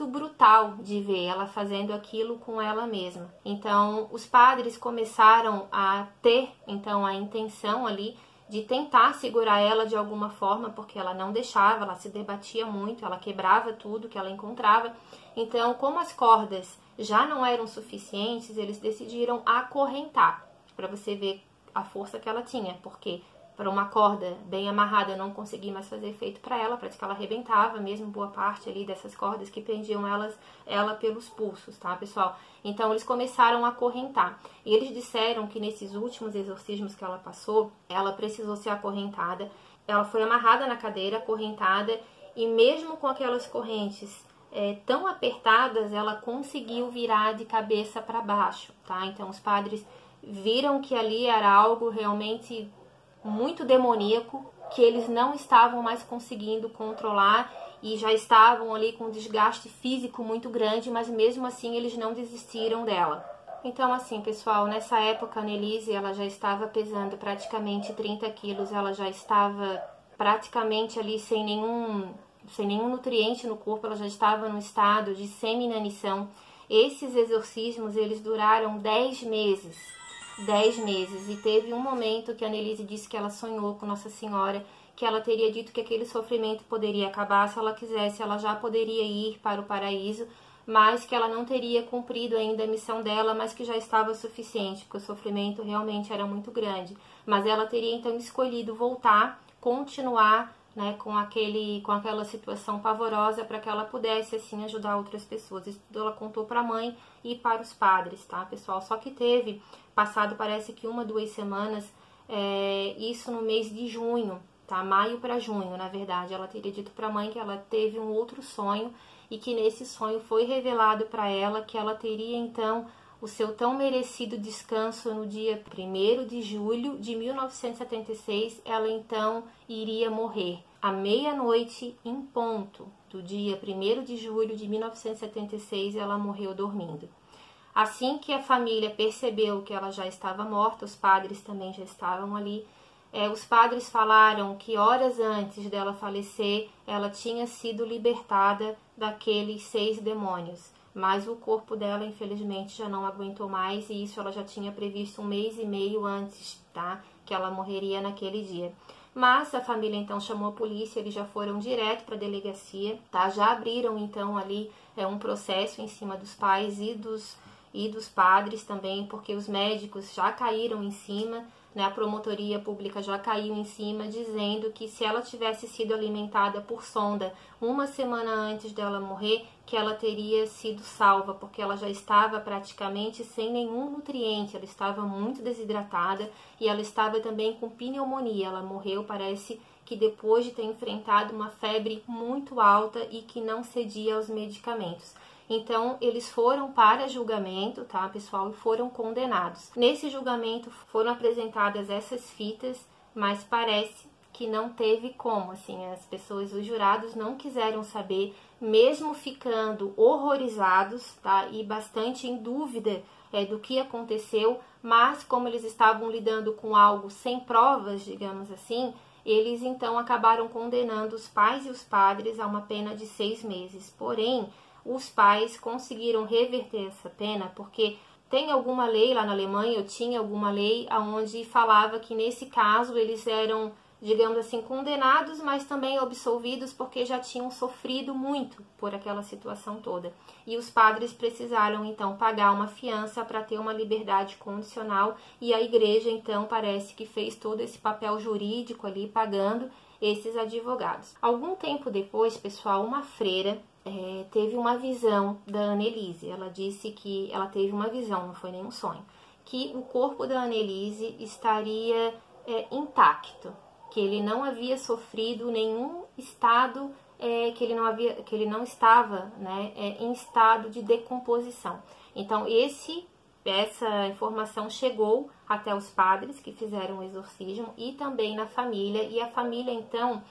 brutal de ver ela fazendo aquilo com ela mesma. Então os padres começaram a ter então a intenção ali de tentar segurar ela de alguma forma, porque ela não deixava, ela se debatia muito, ela quebrava tudo que ela encontrava. Então, como as cordas já não eram suficientes, eles decidiram acorrentar, para você ver a força que ela tinha, porque para uma corda bem amarrada não conseguia mais fazer efeito para ela, parece que ela arrebentava mesmo boa parte ali dessas cordas que prendiam ela pelos pulsos, tá, pessoal? Então, eles começaram a acorrentar. E eles disseram que nesses últimos exorcismos que ela passou, ela precisou ser acorrentada. Ela foi amarrada na cadeira, acorrentada, e mesmo com aquelas correntes tão apertadas, ela conseguiu virar de cabeça para baixo, tá? Então, os padres viram que ali era algo realmente muito demoníaco, que eles não estavam mais conseguindo controlar e já estavam ali com um desgaste físico muito grande, mas mesmo assim eles não desistiram dela, Então, assim, pessoal, nessa época a Annelise, ela já estava pesando praticamente 30 quilos, ela já estava praticamente ali sem nenhum nutriente no corpo, ela já estava num estado de semi-inanição. Esses exorcismos, eles duraram 10 meses. 10 meses. E teve um momento que a Annelise disse que ela sonhou com Nossa Senhora, que ela teria dito que aquele sofrimento poderia acabar, se ela quisesse, ela já poderia ir para o paraíso, mas que ela não teria cumprido ainda a missão dela, mas que já estava suficiente, porque o sofrimento realmente era muito grande. Mas ela teria então escolhido voltar, continuar, né, com aquela situação pavorosa, para que ela pudesse assim ajudar outras pessoas. Isso tudo ela contou para a mãe e para os padres, tá, pessoal? Só que teve, passado parece que 1 ou 2 semanas, isso no mês de junho, tá? Maio para junho, na verdade, ela teria dito para a mãe que ela teve um outro sonho e que nesse sonho foi revelado para ela que ela teria então o seu tão merecido descanso no dia 1º de julho de 1976, ela então iria morrer. À meia-noite em ponto do dia 1º de julho de 1976, ela morreu dormindo. Assim que a família percebeu que ela já estava morta, os padres também já estavam ali, os padres falaram que horas antes dela falecer, ela tinha sido libertada daqueles 6 demônios. Mas o corpo dela, infelizmente, já não aguentou mais, e isso ela já tinha previsto 1 mês e meio antes, tá? Que ela morreria naquele dia. Mas a família então chamou a polícia, eles já foram direto para a delegacia, tá? Já abriram então ali um processo em cima dos pais e dos padres também, porque os médicos já caíram em cima, né? A promotoria pública já caiu em cima, dizendo que se ela tivesse sido alimentada por sonda 1 semana antes dela morrer, que ela teria sido salva, porque ela já estava praticamente sem nenhum nutriente, ela estava muito desidratada e ela estava também com pneumonia. Ela morreu, parece que depois de ter enfrentado uma febre muito alta e que não cedia aos medicamentos. Então, eles foram para julgamento, tá, pessoal, e foram condenados. Nesse julgamento foram apresentadas essas fitas, mas parece que não teve como, assim, as pessoas, os jurados não quiseram saber, mesmo ficando horrorizados, tá, e bastante em dúvida do que aconteceu, mas como eles estavam lidando com algo sem provas, digamos assim, eles então acabaram condenando os pais e os padres a uma pena de 6 meses. Porém, os pais conseguiram reverter essa pena, porque tem alguma lei lá na Alemanha, eu tinha alguma lei onde falava que nesse caso eles eram, digamos assim, condenados, mas também absolvidos porque já tinham sofrido muito por aquela situação toda. E os padres precisaram então pagar uma fiança para ter uma liberdade condicional, e a igreja então parece que fez todo esse papel jurídico ali, pagando esses advogados. Algum tempo depois, pessoal, uma freira teve uma visão da Annelise. Ela disse que ela teve uma visão, não foi nenhum sonho, que o corpo da Annelise estaria intacto, que ele não havia sofrido nenhum estado, que ele não estava, né, em estado de decomposição. Então essa informação chegou até os padres que fizeram o exorcismo e também na família, e a família então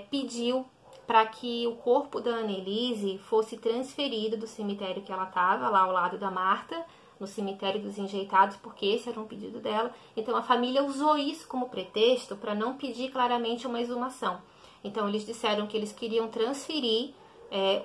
pediu para que o corpo da Annelise fosse transferido do cemitério que ela estava, lá ao lado da Marta, no cemitério dos Enjeitados, porque esse era um pedido dela. Então a família usou isso como pretexto para não pedir claramente uma exumação. Então eles disseram que eles queriam transferir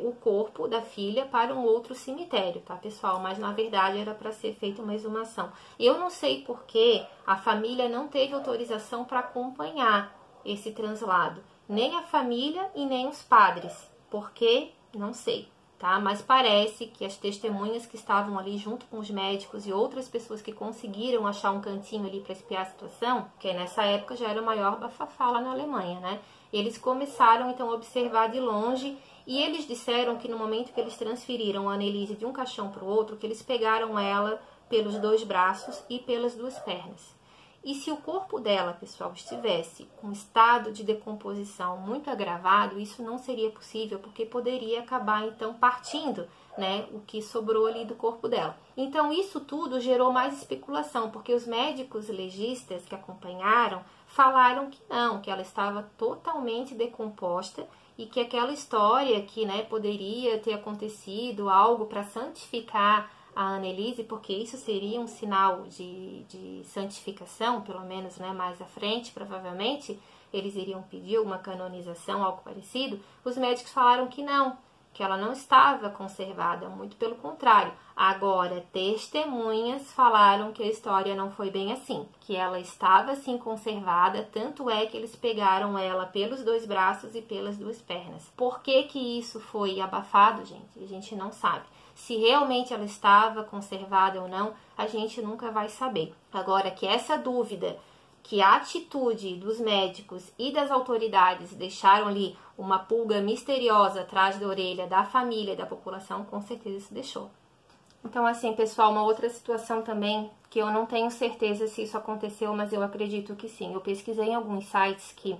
o corpo da filha para um outro cemitério, tá, pessoal? Mas na verdade era para ser feita uma exumação. Eu não sei por que a família não teve autorização para acompanhar esse translado. Nem a família e nem os padres. Por quê? Não sei, tá? Mas parece que as testemunhas que estavam ali junto com os médicos e outras pessoas que conseguiram achar um cantinho ali para espiar a situação, que nessa época já era o maior bafafá lá na Alemanha, né? Eles começaram então a observar de longe, e eles disseram que no momento que eles transferiram a Annelise de um caixão para o outro, que eles pegaram ela pelos 2 braços e pelas 2 pernas. E se o corpo dela, pessoal, estivesse com um estado de decomposição muito agravado, isso não seria possível, porque poderia acabar, então, partindo, né, o que sobrou ali do corpo dela. Então, isso tudo gerou mais especulação, porque os médicos legistas que acompanharam falaram que não, que ela estava totalmente decomposta e que aquela história que, né, poderia ter acontecido algo para santificar a Annelise, porque isso seria um sinal de santificação, pelo menos, né, mais à frente, provavelmente, eles iriam pedir uma canonização, algo parecido, os médicos falaram que não, que ela não estava conservada, muito pelo contrário. Agora, testemunhas falaram que a história não foi bem assim, que ela estava sim conservada, tanto é que eles pegaram ela pelos 2 braços e pelas 2 pernas. Por que que isso foi abafado, gente? A gente não sabe. Se realmente ela estava conservada ou não, a gente nunca vai saber. Agora, que essa dúvida, que a atitude dos médicos e das autoridades deixaram ali uma pulga misteriosa atrás da orelha da família e da população, com certeza isso deixou. Então, assim, pessoal, uma outra situação também, que eu não tenho certeza se isso aconteceu, mas eu acredito que sim. Eu pesquisei em alguns sites que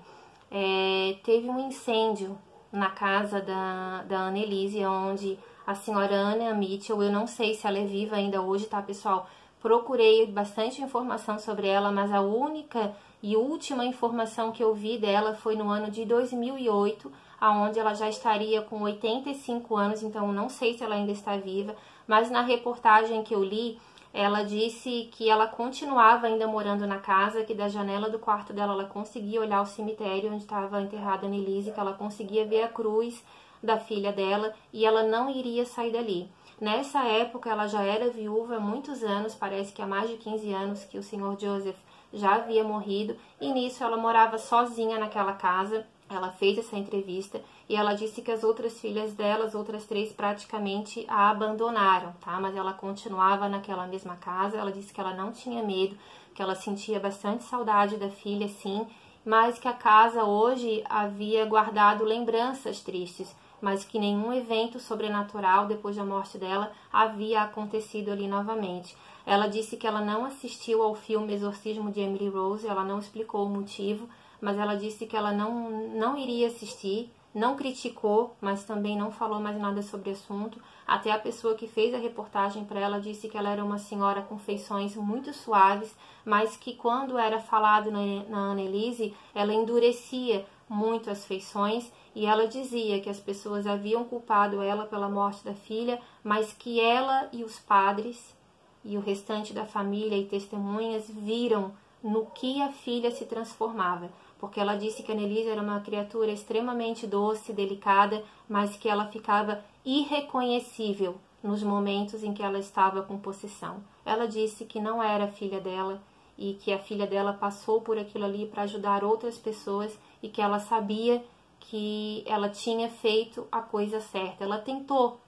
teve um incêndio na casa da Annelise, onde a senhora Anna Mitchell, eu não sei se ela é viva ainda hoje, tá, pessoal? Procurei bastante informação sobre ela, mas a única e última informação que eu vi dela foi no ano de 2008, aonde ela já estaria com 85 anos, então não sei se ela ainda está viva, mas na reportagem que eu li, ela disse que ela continuava ainda morando na casa, que da janela do quarto dela ela conseguia olhar o cemitério onde estava enterrada a Annelise, que ela conseguia ver a cruz da filha dela e ela não iria sair dali. Nessa época ela já era viúva há muitos anos, parece que há mais de 15 anos que o Sr. Joseph já havia morrido, e nisso ela morava sozinha naquela casa. Ela fez essa entrevista e ela disse que as outras filhas dela, as outras 3, praticamente a abandonaram, tá? Mas ela continuava naquela mesma casa. Ela disse que ela não tinha medo, que ela sentia bastante saudade da filha, sim, mas que a casa hoje havia guardado lembranças tristes, mas que nenhum evento sobrenatural depois da morte dela havia acontecido ali novamente. Ela disse que ela não assistiu ao filme Exorcismo de Emily Rose, ela não explicou o motivo, mas ela disse que ela não iria assistir, não criticou, mas também não falou mais nada sobre o assunto. Até a pessoa que fez a reportagem para ela disse que ela era uma senhora com feições muito suaves, mas que quando era falado na Annelise, ela endurecia muito as feições, e ela dizia que as pessoas haviam culpado ela pela morte da filha, mas que ela e os padres e o restante da família e testemunhas viram no que a filha se transformava, porque ela disse que a Annelise era uma criatura extremamente doce, delicada, mas que ela ficava irreconhecível nos momentos em que ela estava com possessão. Ela disse que não era filha dela e que a filha dela passou por aquilo ali para ajudar outras pessoas e que ela sabia que ela tinha feito a coisa certa. Ela tentou,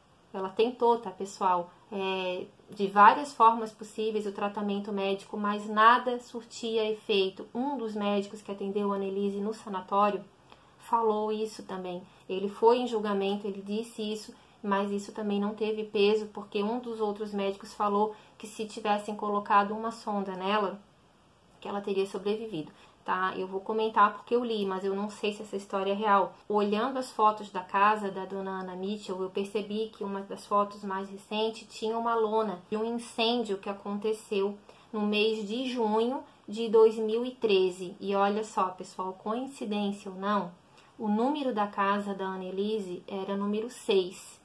tá, pessoal? De várias formas possíveis o tratamento médico, mas nada surtia efeito. Um dos médicos que atendeu a Annelise no sanatório falou isso também. Ele foi em julgamento, ele disse isso, mas isso também não teve peso, porque um dos outros médicos falou que se tivessem colocado uma sonda nela, que ela teria sobrevivido. Tá? Eu vou comentar porque eu li, mas eu não sei se essa história é real. Olhando as fotos da casa da dona Anna Mitchell, eu percebi que uma das fotos mais recentes tinha uma lona de um incêndio que aconteceu no mês de junho de 2013. E olha só, pessoal, coincidência ou não, o número da casa da Annelise era número 6.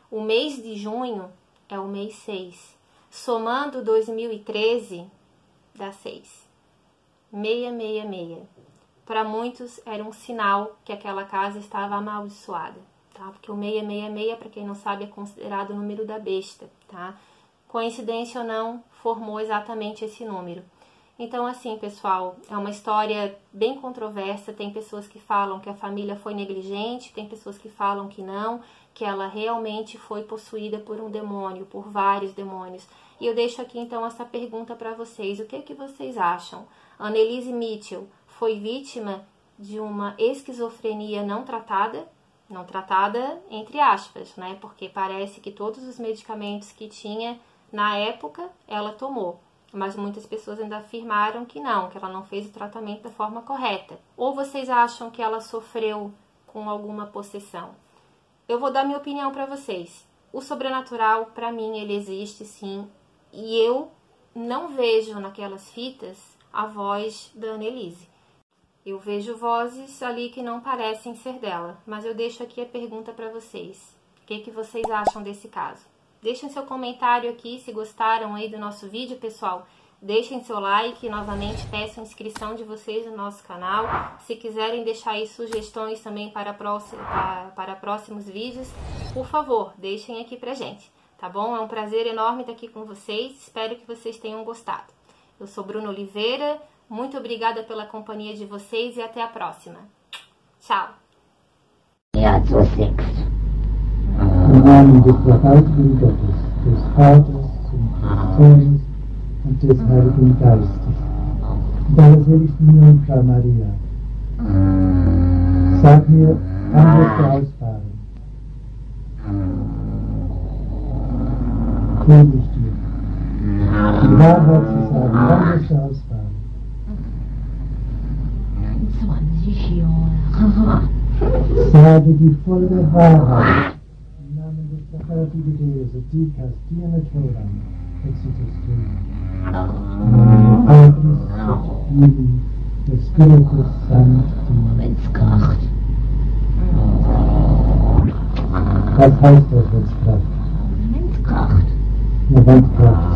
O mês de junho é o mês 6. Somando 2013, dá 6. 666. Para muitos era um sinal que aquela casa estava amaldiçoada, tá? Porque o 666, para quem não sabe, é considerado o número da besta, tá? Coincidência ou não, formou exatamente esse número. Então, assim, pessoal, é uma história bem controversa. Tem pessoas que falam que a família foi negligente, tem pessoas que falam que não, que ela realmente foi possuída por um demônio, por vários demônios. E eu deixo aqui, então, essa pergunta para vocês. O que vocês acham? Annelise Mitchell foi vítima de uma esquizofrenia não tratada entre aspas, né? Porque parece que todos os medicamentos que tinha na época ela tomou, mas muitas pessoas ainda afirmaram que não, que ela não fez o tratamento da forma correta. Ou vocês acham que ela sofreu com alguma possessão? Eu vou dar minha opinião para vocês. O sobrenatural, para mim, ele existe sim, e eu não vejo naquelas fitas a voz da Annelise. Eu vejo vozes ali que não parecem ser dela, mas eu deixo aqui a pergunta para vocês. O que vocês acham desse caso? Deixem seu comentário aqui se gostaram aí do nosso vídeo, pessoal. Deixem seu like, novamente peço a inscrição de vocês no nosso canal. Se quiserem deixar aí sugestões também para próximos vídeos, por favor, deixem aqui pra gente, tá bom? É um prazer enorme estar aqui com vocês, espero que vocês tenham gostado. Eu sou Bruna Oliveira, muito obrigada pela companhia de vocês e até a próxima. Tchau! Im Namen des dreifaltigen Gottes, des Vaters und des Sohnes und des Heiligen Geistes. Und allerseligsten Jungfrau Maria, sag mir, wann wirst du ausfahren? Grund ich dir. Die Wahrheit zu sagen, wann wirst du ausfahren? 20 Jahre. Sage die volle Wahrheit. Im Namen des Sacharatibideo, Satikas, Dianatoram, Exitus Tuum. Patris, Filii, et Spiritus Sancti. Wenn's kracht. Was heißt das, wenn's kracht? Wenn's kracht. Ja, wenn's kracht.